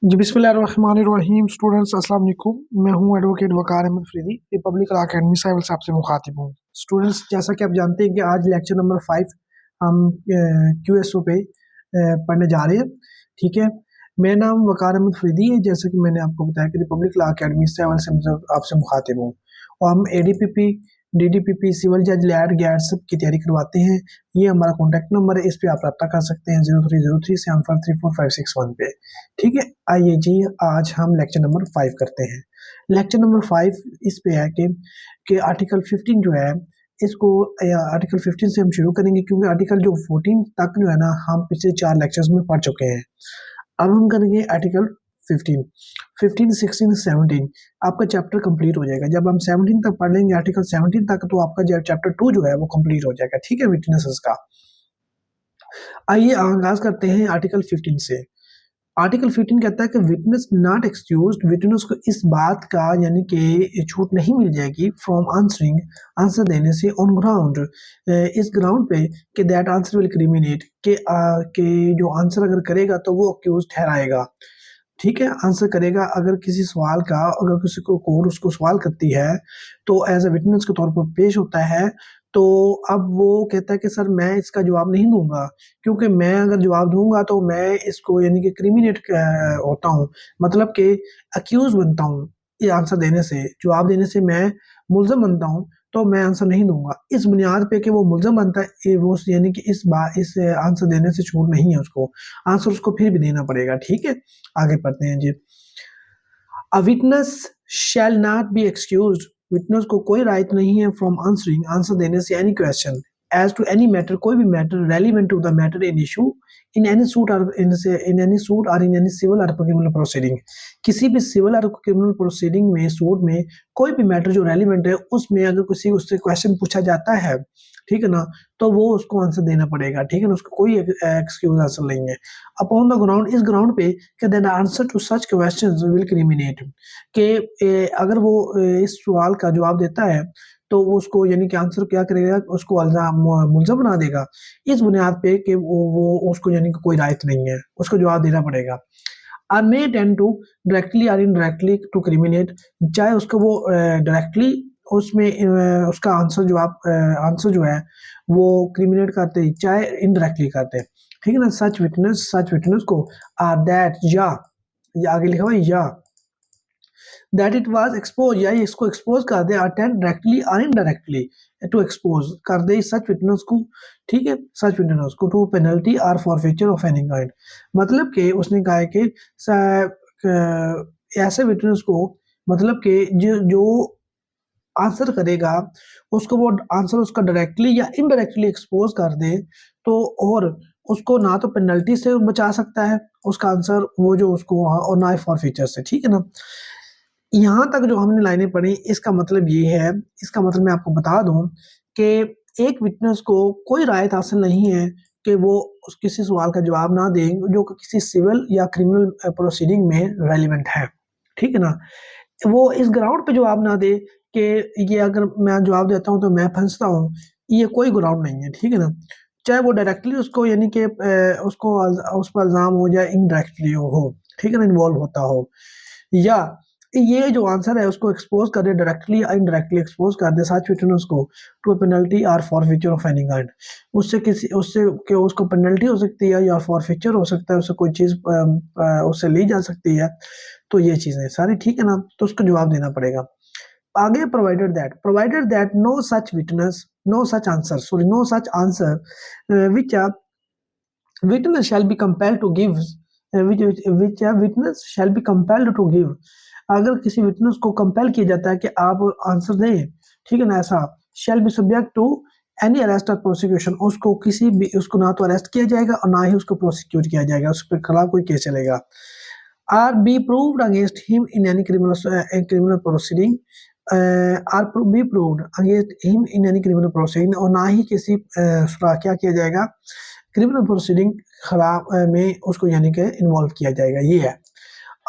जी बिस्मिल्लाहिर्रहमानिर्रहीम। स्टूडेंट्स अस्सलाम वालेकुम। मैं हूं advocate Waqar Ahmed Faridi, republic law academy से आपसे मुखातिब हूं। स्टूडेंट्स, जैसा कि आप जानते हैं कि आज लेक्चर नंबर 5 हम क्यूएसओ पे पढ़ने जा रहे हैं। ठीक है, मेरा नाम वकार अहमद फरीदी है। जैसा कि मैंने आपको बताया कि रिपब्लिक लॉ अकेडमी से आपसे मुखातिब हूँ और हम एडीपीपी, डीडीपीपी, सिविल जज, लैट, गैट सब की तैयारी करवाते हैं। ये हमारा कॉन्टैक्ट नंबर है, इस पे आप रब्ता कर सकते हैं 0303 7434561 पे। ठीक है, आइए जी, आज हम लेक्चर नंबर 5 करते हैं। लेक्चर नंबर 5 इस पे है कि आर्टिकल 15 जो है, इसको आर्टिकल 15 से हम शुरू करेंगे, क्योंकि आर्टिकल जो 14 तक जो है ना, हम पिछले 4 लेक्चर्स में पढ़ चुके हैं। अब हम करेंगे आर्टिकल 15, 16, 17। आपका चैप्टर कंप्लीट हो जाएगा जब हम 17 तक पढ़ लेंगे, आर्टिकल 17 तक, तो आपका जो चैप्टर 2 जो है वो कंप्लीट हो जाएगा। ठीक है, विटनेसेस का। आइए आगाज करते हैं आर्टिकल 15 से। आर्टिकल 15 कहता है कि विटनेस नॉट एक्सक्यूज्ड, विटनेस को इस बात का यानी कि छूट नहीं मिल जाएगी फ्रॉम आंसरिंग, आंसर देने से, ऑन ग्राउंड, इस ग्राउंड पे कि दैट आंसर विल क्रिमिनेट, के जो आंसर अगर करेगा तो वो अक्यूज ठहराएगा। ठीक है, आंसर करेगा अगर किसी सवाल का, अगर किसी को कोर्ट उसको सवाल करती है तो एज ए विटनेस के तौर पर पेश होता है, तो अब वो कहता है कि सर मैं इसका जवाब नहीं दूंगा, क्योंकि मैं अगर जवाब दूंगा तो मैं इसको यानी कि क्रिमिनेट होता हूँ, मतलब कि अक्यूज बनता हूँ। ये आंसर देने से, जवाब देने से मैं मुल्ज़म बनता हूँ, तो मैं आंसर नहीं दूंगा। इस बुनियाद पे कि वो मुल्ज़म बनता है, वो यानी कि इस आंसर देने से छूट नहीं है उसको, आंसर उसको फिर भी देना पड़ेगा। ठीक है, आगे पढ़ते हैं जी। A witness shall not be excused, witness को कोई राइट नहीं है फ्रॉम आंसरिंग, आंसर देने से, any question as to any matter, कोई भी matter relevant to the matter in issue, in any suit और इन एनी सूट और इन एनी सिविल और क्रिमिनल प्रोसीडिंग, किसी भी सिविल और क्रिमिनल प्रोसीडिंग में, सूट में, कोई भी मैटर जो रेलिवेंट है उसमें अगर किसी उससे क्वेश्चन पूछा जाता है, ठीक है ना, तो वो उसको आंसर देना पड़ेगा। ठीक है ना, उसको कोई एक्सक्यूज आंसर नहीं है। अपॉन द ग्राउंड, इस ग्राउंड पे कि the answer to such questions will incriminate, कि अगर वो इस सवाल का जवाब देता है तो वो उसको यानी कि आंसर क्या करेगा, उसको मुल्ज़म बना देगा, इस बुनियाद पे कि वो उसको यानी कि कोई राइट नहीं है, उसको जवाब देना पड़ेगा। Or may tend to directly और इनडायरेक्टली टू क्रिमिनेट, चाहे उसको वो डायरेक्टली उसमें उसका आंसर जो है वो क्रिमिनेट करते हैं, चाहे इनडायरेक्टली करते हैं। ठीक है ना, सच विटनेस को आर दैट, या आगे लिखा हुआ है या, दैट इट वाज एक्सपोज, या इसको एक्सपोज कर दे, अटेंड डायरेक्टली और इनडायरेक्टली टू एक्सपोज कर दे सच विटनेस को। ठीक है, सच विटनेस को टू पेनल्टी और फॉरफीचर ऑफ एनी काइंड, मतलब कि उसने कहा है कि ऐसे विटनेस को, मतलब कि जो आंसर करेगा उसको, वो आंसर उसका डायरेक्टली या इनडायरेक्टली एक्सपोज कर दे, तो और उसको ना तो पेनल्टी से बचा सकता है उसका आंसर, वो जो उसको, और ना ही फॉरफीचर से। ठीक है ना, यहाँ तक जो हमने लाइनें पढ़ी, इसका मतलब ये है, इसका मतलब मैं आपको बता दूं कि एक विटनेस को कोई रायत हासिल नहीं है कि वो किसी सवाल का जवाब ना दे जो कि किसी सिविल या क्रिमिनल प्रोसीडिंग में रेलिवेंट है। ठीक है ना, वो इस ग्राउंड पे जवाब ना दे कि ये अगर मैं जवाब देता हूँ तो मैं फंसता हूँ, ये कोई ग्राउंड नहीं है। ठीक है ना, चाहे वो डायरेक्टली उसको यानी कि उसको उस पर इल्ज़ाम हो, या इनडायरेक्टली हो, ठीक है ना, इन्वॉल्व होता हो, या ये जो आंसर है उसको एक्सपोज कर दे, डायरेक्टली या इनडायरेक्टली एक्सपोज कर दे सच विटनेस को टू अ पेनल्टी और फॉरफीचर ऑफ एनी काइंड, उससे कि उसको पेनल्टी हो सकती है या फॉरफीचर हो सकता है, उससे कोई चीज़ उससे ली जा सकती है। तो ये चीज़ें सारी, ठीक है ना, तो उसका जवाब देना पड़ेगा। आगे provided that no such answer, sorry, no such answer which witness shall be compelled to give, which a witness shall be compelled to give, अगर किसी विटनेस को कंपेल किया जाता है कि आप आंसर दें, ठीक है ना, ऐसा, shall be subject to any arrest or prosecution, उसको किसी भी, उसको ना तो अरेस्ट किया जाएगा और ना ही उसको प्रोसिक्यूट किया जाएगा, उस पर खिलाफ कोई केस चलेगा। R be proved against him in any criminal proceeding, R be proved against him in any criminal proceeding, और ना ही किसी क्या किया जाएगा, क्रिमिनल प्रोसीडिंग खिलाफ में उसको यानी कि इन्वॉल्व किया जाएगा। ये है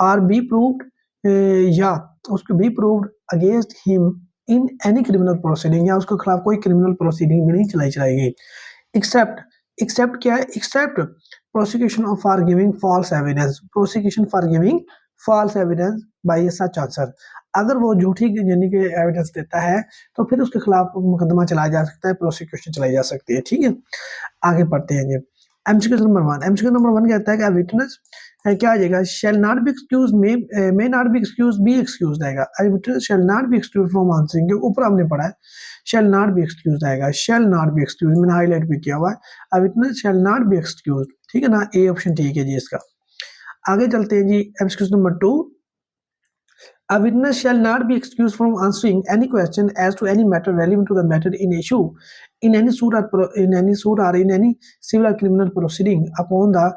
आर बी प्रूव्ड, या उसको be proved against him in any criminal proceeding, या उसके खिलाफ कोई क्रिमिनल प्रोसीडिंग भी नहीं चलाई जाएगी, एक्सेप्ट, एक्सेप्ट क्या है, accept prosecution of for giving false evidence, prosecution for giving false evidence by such answer। अगर वो झूठी यानी कि एविडेंस देता है तो फिर उसके खिलाफ मुकदमा चलाया जा सकता है, प्रोसिक्यूशन चलाई जा सकती है। ठीक है, आगे पढ़ते हैं जी। एमसीक्यू नंबर 1, एमसीक्यू नंबर 1 कहता है कि विटनेस क्या आ जाएगा, shall not be excuse, may not be excuse, be excuse आएगा। Witness shall not be excuse from answering, के ऊपर हमने पढ़ा है शैल नॉट बी एक्सक्यूज आएगा, शैल नॉट बी एक्सक्यूज मैंने हाईलाइट भी किया हुआ है। Witness shall not be excuse, ठीक है ना, ए ऑप्शन ठीक है जी इसका। आगे चलते हैं जी, MCQ number 2, a witness shall not be excused from answering any question as to any matter relevant to the matter in issue in any suit or in any civil or criminal proceeding upon the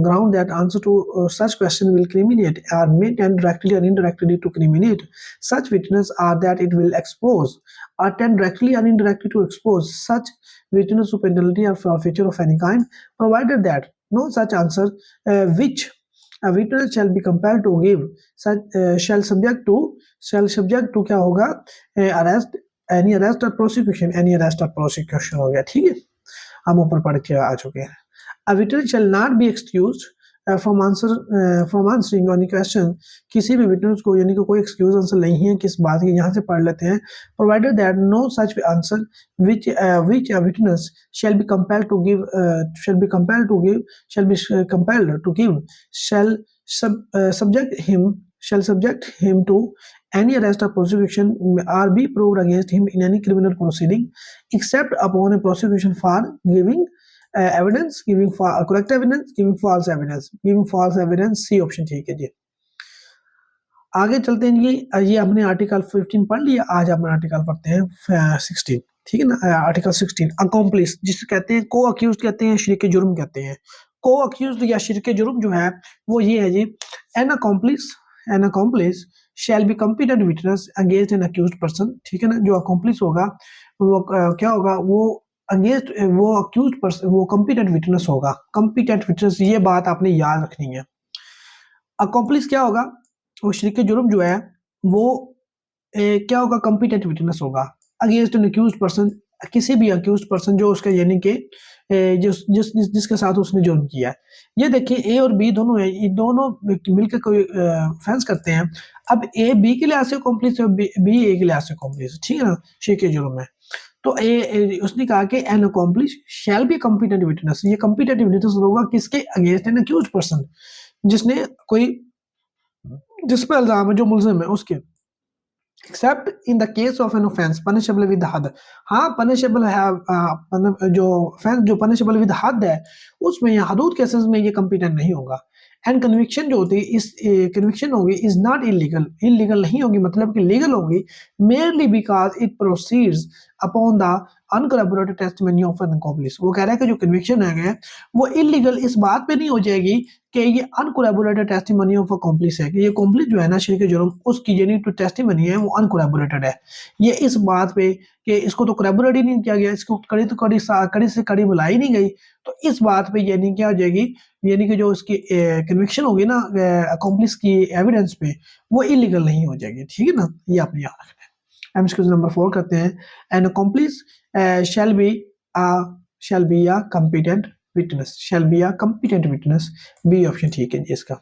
ground that answer to such question will criminate or may tend directly or indirectly to criminate such witness, or that it will expose or tend directly or indirectly to expose such witness to penalty or forfeiture of any kind, provided that no such answer which a witness shall be compelled to give such shall subject to क्या होगा, arrest, any arrest or prosecution, any arrest or prosecution हो गया। ठीक है, हम ऊपर पढ़ के आ चुके हैं। A witness shall not be excused from answering any question, किसी भी विटनेस को यानी कि कोई एक्सक्यूज आंसर नहीं है किस बात की, यहाँ से पढ़ लेते हैं। Provided that no such answer which a witness shall be compelled to give shall subject him to any arrest or prosecution or be proved against him in any criminal proceeding except upon a prosecution for giving evidence, giving correct evidence, giving false evidence, C option ठीक है जी। आगे चलते हैं जी, ये हमने article 15 पढ़ लिया, आज हम आर्टिकल पढ़ते हैं 16। ठीक है ना, आर्टिकल 16 अकॉम्प्लिस, जिसे कहते हैं को अक्यूज कहते हैं, शरीक जुर्म कहते हैं। को अक्यूज या शरीक जुर्म जो है वो ये है जी, an accomplice shall be competent witness against an accused person. ठीक है ना, जो अकॉम्प्लिस होगा वो क्या होगा, वो अगेंस्ट वो अक्यूज्ड पर्सन वो कॉम्पिटेंट विटनेस होगा। कॉम्पिटेंट विटनेस, ये बात आपने याद रखनी है। अकॉम्प्लिस क्या होगा, वो शरीक जुर्म जो है वो क्या होगा, कॉम्पिटेंट विटनेस होगा अगेंस्ट एन अक्यूज्ड पर्सन, किसी भी अक्यूज्ड पर्सन जो उसका यानी कि जिसके साथ उसने जुर्म किया है। ये देखिए ए और बी दोनों है, ये दोनों मिलकर कोई ऑफेंस करते हैं। अब ए बी के लिहाज से कॉम्प्लिस है, बी ए के लिहाज से कॉम्प्लिस, ठीक है ना, शरीक जुर्म है। तो उसने कहा कि an accomplice shall be competent witness, ये कॉम्पिटेंट विटनेस होगा किसके अगेंस्ट एन अक्यूज्ड पर्सन, जिसने कोई जिस पर इल्जाम है, जो मुलजिम है उसके, accept in the case of an offence punishable with हद। हाँ, पनिशेबल है, जो ऑफेंस जो पनिशेबल विद हद है उसमें या हदूद केसेस में ये कॉम्पिटेंट नहीं होगा। एंड कन्विक्शन जो होती है, इस कन्विक्शन होगी इज नॉट इलीगल, इलीगल नहीं होगी, मतलब कि लीगल होगी merely because it proceeds upon the uncorroborated testimony of an accomplice. वो कह रहा है कि जो कन्विक्शन है वो इलीगल इस बात पे नहीं हो जाएगी कि ये अनकॉरबोरेटेड टेस्टिमनी ऑफ अकॉम्प्लिस है, कि ये अकॉम्प्लिस जो है ना शरीक जुर्म, उसकी यानी टू टेस्टिमनी है वो अनकॉरबोरेटेड है। ये इस बात पे कि इसको तो corroborate ही नहीं किया गया, इसको कड़ी से कड़ी मिलाई नहीं गई, तो इस बात पे यानी क्या हो जाएगी, यानी कि जो इसकी कन्विक्शन होगी ना अकॉम्प्लिस की एविडेंस पे, वो इलीगल नहीं हो जाएगी। ठीक है ना, ये आपने याद रखना है। एमसीक्यू नंबर 4 करते हैं, an accomplice shall be a competent witness, shall be a competent witness, B option ठीक है जी इसका।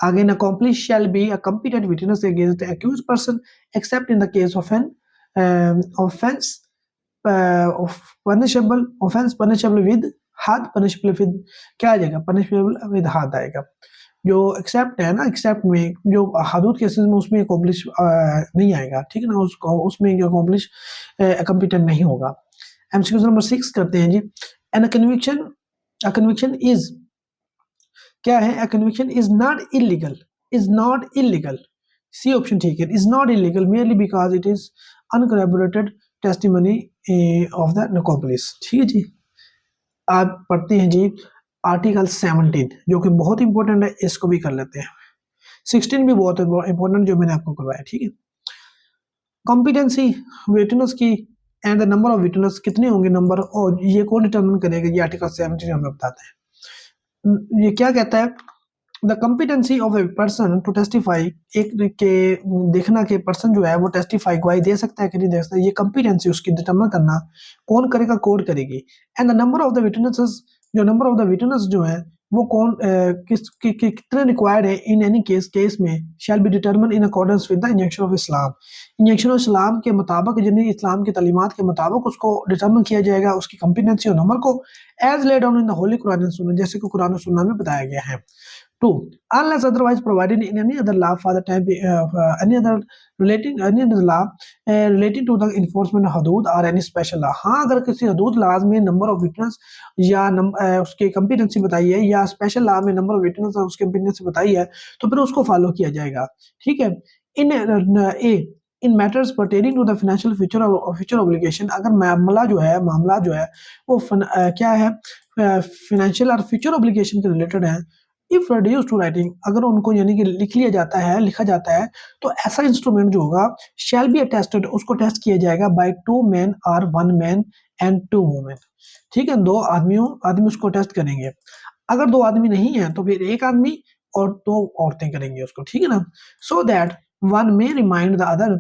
आगे an accomplice shall be a competent witness against the accused person except in the case of an offense punishable with had, punishable with क्या आ जाएगा, punishable with had आएगा। जो एक्सेप्ट है ना, एक्सेप्ट में जो हदूद केसेस में उसमें अकॉम्प्लिश नहीं आएगा। ठीक है ना, उसमें जो अकॉम्प्लिश कॉम्पिटेंट नहीं होगा। एमसीक्यू नंबर 6 करते हैं जी, एन कन्विक्शन इज क्या है, a conviction is not illegal, C option ठीक है, is not illegal merely because it is uncorroborated testimony of the accomplice। ठीक है जी, आप पढ़ते हैं जी आर्टिकल 17 जो कि बहुत इंपॉर्टेंट है, इसको भी कर लेते हैं। 16 भी बहुत इंपॉर्टेंट जो मैंने आपको करवाया। ठीक है, कॉम्पिटेंसी विटनेस की and the number of witness कितने होंगे, नंबर, और ये कौन डिटरमिन करेगा, ये आर्टिकल 17 हमें बताते हैं। ये क्या कहता है, the competency of a person to testify, एक के देखना कि पर्सन जो है वो टेस्टिफाई गवाही दे सकता है कि नहीं दे सकता, ये कॉम्पिटेंसी उसकी डिटरमिन करना कौन करेगा, कोर्ट करेगी। And the number of the witnesses, जो नंबर ऑफ द विटनेस जो है वो कौन कितने रिक्वायर्ड है इन एनी केस में shall be determine in accordance with the injection of Islam. Injection of Islam के मुताबिक, यानी इस्लाम की तालीमात के मुताबिक उसको डिटरमिन किया जाएगा, उसकी कॉम्पिटेंसी और नंबर को, as laid down in the holy Quran and Sunnah, जैसे कि कुरान और सुन्नह में बताया गया है। 2. Unless otherwise provided in any other law for the time any other law relating to the enforcement of hudud or any special law। हाँ, अगर किसी हदूद लाज में नंबर ऑफ विटनेस या उसकी कम्पिटेंसी बताई है, या स्पेशल लॉ में नंबर ऑफ विटनेस और उसकी कम्पिटेंसी बताई है, तो फिर उसको फॉलो किया जाएगा। ठीक है। In matters pertaining to the financial future obligation, अगर मामला जो है वो क्या है, फाइनेंशियल और फ्यूचर ऑब्लिगेशन के रिलेटेड है। इफ रिड्यूस टू राइटिंग, अगर उनको यानी कि लिखा जाता है, तो ऐसा इंस्ट्रूमेंट जो होगा शैल बी अटेस्टेड, उसको टेस्ट किया जाएगा बाय 2 men और 1 man एंड 2 women। ठीक है, 2 आदमी उसको टेस्ट करेंगे। अगर 2 आदमी नहीं है तो फिर 1 आदमी और 2 औरतें करेंगे उसको। ठीक है ना, so that one may remind the other,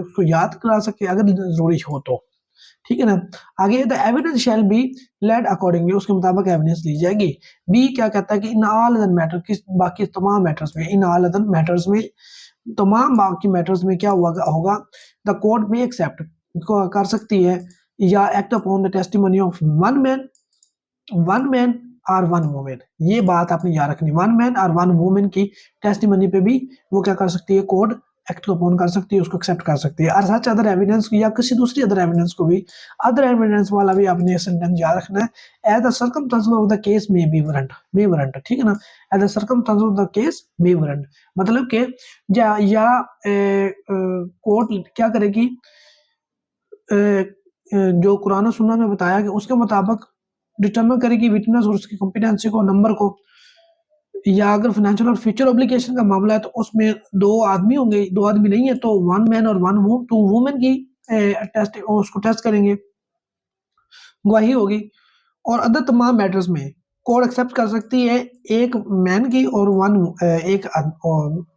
उसको याद करा सके अगर जरूरी हो तो। ठीक है ना, आगे the evidence shall be led accordingly, उसके मुताबिक एविडेंस ली जाएगी। बी क्या कहता है कि इन ऑल अदर मैटर, किस बाकी तमाम मैटर्स में, इन ऑल अदर मैटर्स में, तमाम बाकी मैटर्स में क्या होगा, द कोर्ट में एक्सेप्ट कर सकती है या act upon the testimony of one man और 1 वुमेन। ये बात आपने याद रखनी, 1 मैन और 1 वुमेन की टेस्टिमनी पे भी वो क्या कर सकती है, कोर्ट एक्ट अपॉन कर सकती है, उसको एक्सेप्ट कर सकती है। और सच अदर एविडेंस या किसी दूसरी अदर एविडेंस को भी, अदर एविडेंस वाला भी आपने सेंटेंस याद रखना है। As the circumstances of the case may warrant. ठीक है ना, as the circumstances of the case may warrant, मतलब कि कोर्ट क्या करेगी, जो कुरान और सुन्नह में बताया कि उसके मुताबिक डिटरमिन करेगी विटनेस और उसकी कॉम्पिटेंसी को, नंबर को। या अगर फाइनेंशियल और फ्यूचर ऑब्लिगेशन का मामला है तो उसमें 2 आदमी होंगे, 2 आदमी नहीं है तो 1 मैन और 2 वुमेन की उसको टेस्ट करेंगे, गवाही होगी। और अदर तमाम मैटर्स में कोर्ट एक्सेप्ट कर सकती है 1 मैन की और 1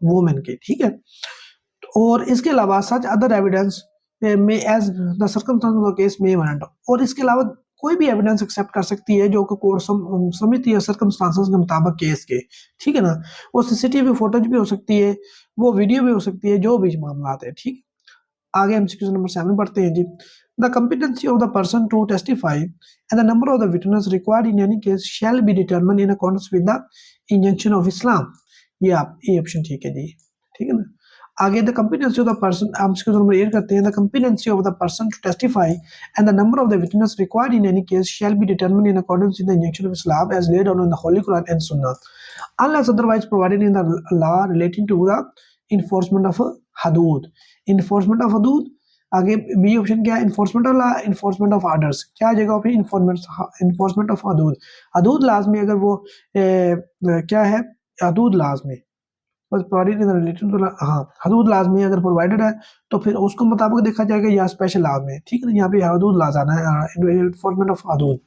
वुमेन की। ठीक है, और इसके अलावा सच अदर एविडेंस में as the circumstances of case may warrant, और इसके अलावा कोई भी एविडेंस एक्सेप्ट कर सकती है जो कि कोर्ट समझती है सर्कमस्टेंसेस के मुताबिक केस के। ठीक है ना, वो सीसीटीवी फुटेज भी हो सकती है, वो वीडियो भी हो सकती है, जो भी मामला है। ठीक, आगे एमसीक्यू नंबर 7 पढ़ते हैं जी। The competency of the person to testify and the number of the witness required in any case shall be determined in accordance with the injunction of Islam. ये ऑप्शन ठीक है जी। ठीक है ना, आगे the competency of the person, हम इसको नंबर 8 करते हैं। The competency of the person to testify and the number of the witness required in any case shall be determined in accordance with the injunction of Islam as laid down in the holy Quran and Sunnah unless otherwise provided in the law relating to the enforcement of hudood. Enforcement of hudood, आगे B option क्या है, enforcement of law, enforcement of orders. क्या आ जाएगा option, enforcement of हदूद। हदूद लाज में अगर वो क्या है, हदूद लाज में बस प्रोवाइडेड इन रिलेटेड टू, हाँ, हदूद लाज में अगर प्रोवाइडेड है तो फिर उसको मुताबिक देखा जाएगा, या स्पेशल लाज में। ठीक है ना, यहाँ पे हदूद लाज आना है, इन्फोर्समेंट ऑफ हदूद।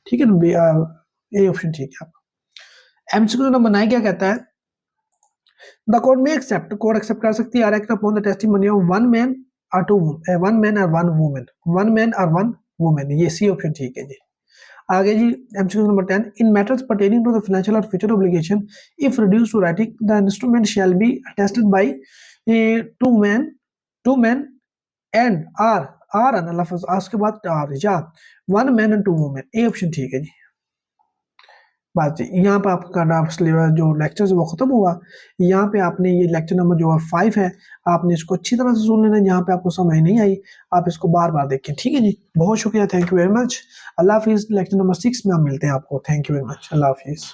ठीक है ना, ये ऑप्शन ठीक है। एमसीक्यू नंबर 9 क्या कहता है, द कोर्ट में एक्सेप्ट, कोर्ट एक्सेप्ट कर सकती है or act upon the testimony of 1 man और 1 वुमेन, 1 मैन और 1 वुमेन। ये सी ऑप्शन ठीक है जी। आगे जी MCQ number 10, in matters pertaining to the financial और future obligation if reduce to writing the instrument shall be attested by 2 men and or अन लफ्ज उसके बाद आर, या 1 मैन एंड 2 वुमेन। ये ऑप्शन ठीक है जी। बात जी, यहाँ पे आपका सिलेबस जो लेक्चर है वो खत्म हुआ। यहाँ पे आपने ये लेक्चर नंबर जो 5 है, आपने इसको अच्छी तरह से सुन लेना। यहाँ पे आपको समझ नहीं आई, आप इसको बार बार देखें। ठीक है जी, बहुत शुक्रिया, थैंक यू वेरी मच। अल्लाह हाफिज़। लेक्चर नंबर 6 में हम मिलते हैं आपको। थैंक यू वेरी मच, अल्लाह हाफिज़।